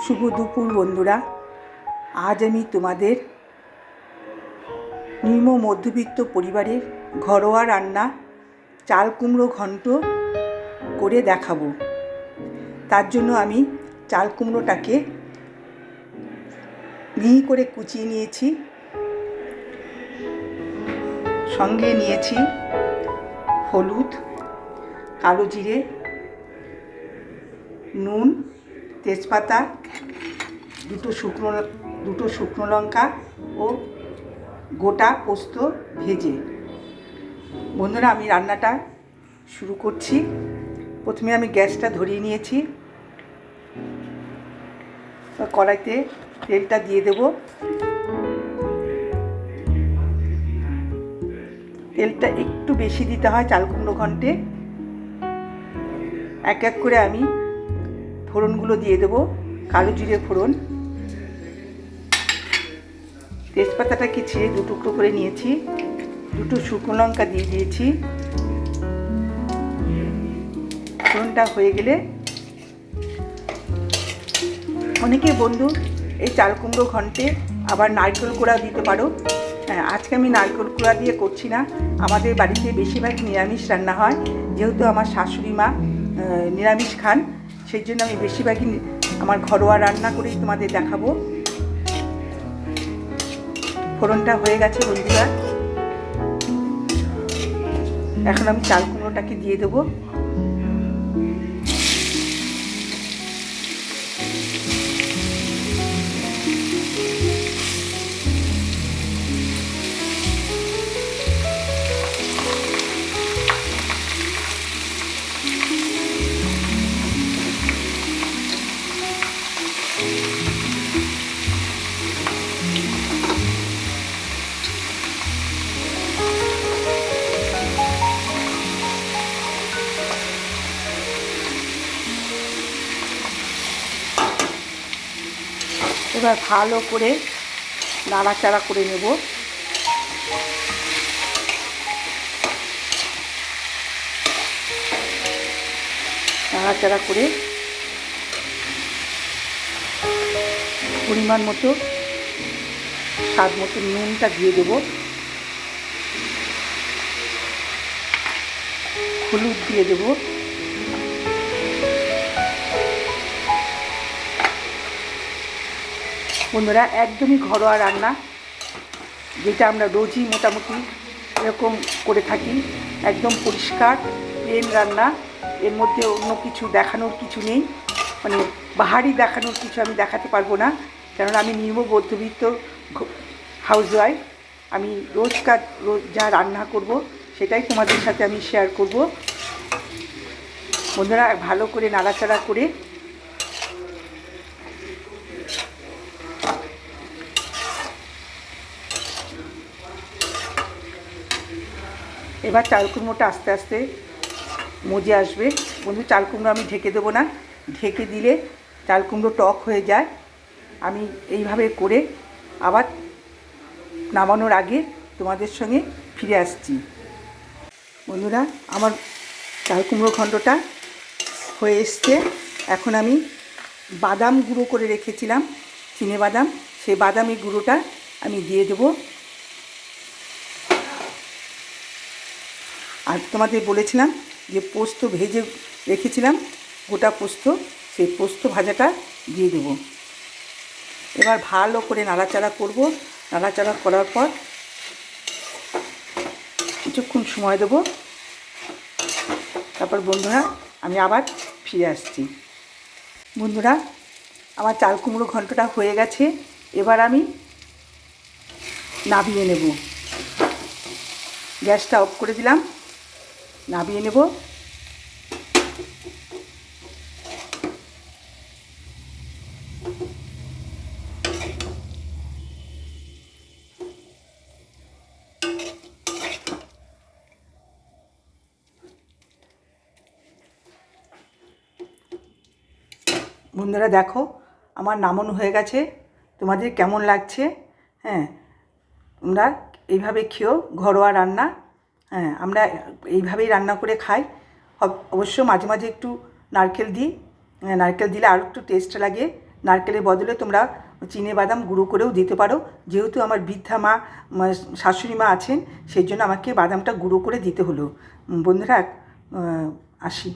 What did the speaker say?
শুভ দুপুর বন্ধুরা। আজ আমি তোমাদের নিম্ন মধ্যবিত্ত পরিবারের ঘরোয়া রান্না চাল কুমড়ো ঘন্ট করে দেখাবো। তার জন্য আমি চাল কুমড়োটাকে মিহি করে কুচিয়ে নিয়েছি, সঙ্গে নিয়েছি হলুদ, কালো জিরে, নুন, তেজপাতা, দুটো শুকনো লঙ্কা ও গোটা পোস্ত ভেজে। বন্ধুরা, আমি রান্নাটা শুরু করছি। প্রথমে আমি গ্যাসটা ধরিয়ে নিয়েছি, কড়াইতে তেলটা দিয়ে দেব। তেলটা একটু বেশি দিতে হয় চাল কুমড়ো ঘন্টে। এক এক করে আমি ফোড়নগুলো দিয়ে দেব। কালো জিরে ফোড়ন, তেজপাতাটাকে ছিঁড়ে দু টুকরো করে নিয়েছি, দুটো শুকনো লঙ্কা দিয়ে দিয়েছি। ফোড়নটা হয়ে গেলে অনেকে বন্ধু এই চাল কুমড়ো ঘন্টে আবার নারকেল কোড়া দিতে পারো। হ্যাঁ, আজকে আমি নারকেল কোড়া দিয়ে করছি না। আমাদের বাড়িতে বেশিরভাগ নিরামিষ রান্না হয়, যেহেতু আমার শাশুড়ি মা নিরামিষ খান, সেই জন্য আমি বেশিরভাগই আমার ঘরোয়া রান্না করেই তোমাদের দেখাবো। ফোড়নটা হয়ে গেছে বন্ধুরা, এখন আমি চাল কুমড়োটাকে দিয়ে দেবো। এবার ভালো করে নাড়াচাড়া করে নেব। নাড়াচাড়া করে পরিমাণ মতো স্বাদ মতো নুনটা দিয়ে দেব, হলুদ দিয়ে দেব, বন্ধুরা একদমই ঘরোয়া রান্না, যেটা আমরা রোজই মোটামুটি এরকম করে থাকি। একদম পরিষ্কার প্লেন রান্না, এর মধ্যে অন্য কিছু দেখানোর কিছু নেই, মানে বাহারি দেখানোর কিছু আমি দেখাতে পারবো না, কেননা আমি নিম্ন মধ্যবিত্ত হাউসওয়াইফ। আমি রোজ যা রান্না করব সেটাই তোমাদের সাথে আমি শেয়ার করব। বন্ধুরা, ভালো করে নাড়াচাড়া করে এবার চাল কুমড়োটা আস্তে আস্তে মজে আসবে। বন্ধু, চাল কুমড়ো আমি ঢেকে দেবো না, ঢেকে দিলে চাল কুমড়ো টক হয়ে যায়। আমি এইভাবে করে আবার নামানোর আগে তোমাদের সঙ্গে ফিরে আসছি। বন্ধুরা, আমার চাল কুমড়ো ঘন্টটা হয়ে এসছে। এখন আমি বাদাম গুঁড়ো করে রেখেছিলাম, চিনে বাদাম, সেই বাদামি গুঁড়োটা আমি দিয়ে দেবো। আর তোমাদের বলেছিলাম যে পোস্ত ভেজে রেখেছিলাম, গোটা পোস্ত, সেই পোস্ত ভাজাটা দিয়ে দেবো। এবার ভালো করে নাড়াচাড়া করব। নাড়াচাড়া করার পর কিছুক্ষণ সময় দেবো, তারপর বন্ধুরা আমি আবার ফিরে আসছি। বন্ধুরা, আমার চাল কুমড়ো ঘন্টটা হয়ে গেছে। এবার আমি নামিয়ে নেব। গ্যাসটা অফ করে দিলাম, নামিয়ে নেব। বন্ধুরা দেখো, আমার নামানো হয়ে গেছে। তোমাদের কেমন লাগছে? হ্যাঁ, তোমরা এইভাবে খেও, ঘরোয়া রান্না। হ্যাঁ, আমরা এইভাবেই রান্না করে খাই। অবশ্য মাঝে মাঝে একটু নারকেল দিই, নারকেল দিলে আরও একটু টেস্ট লাগে। নারকেলের বদলে তোমরা চিনে বাদাম গুঁড়ো করেও দিতে পারো। যেহেতু আমার বৃদ্ধা মা শাশুড়ি মা আছেন, সেই জন্য আমাকে বাদামটা গুঁড়ো করে দিতে হলো। বন্ধুরা আসি।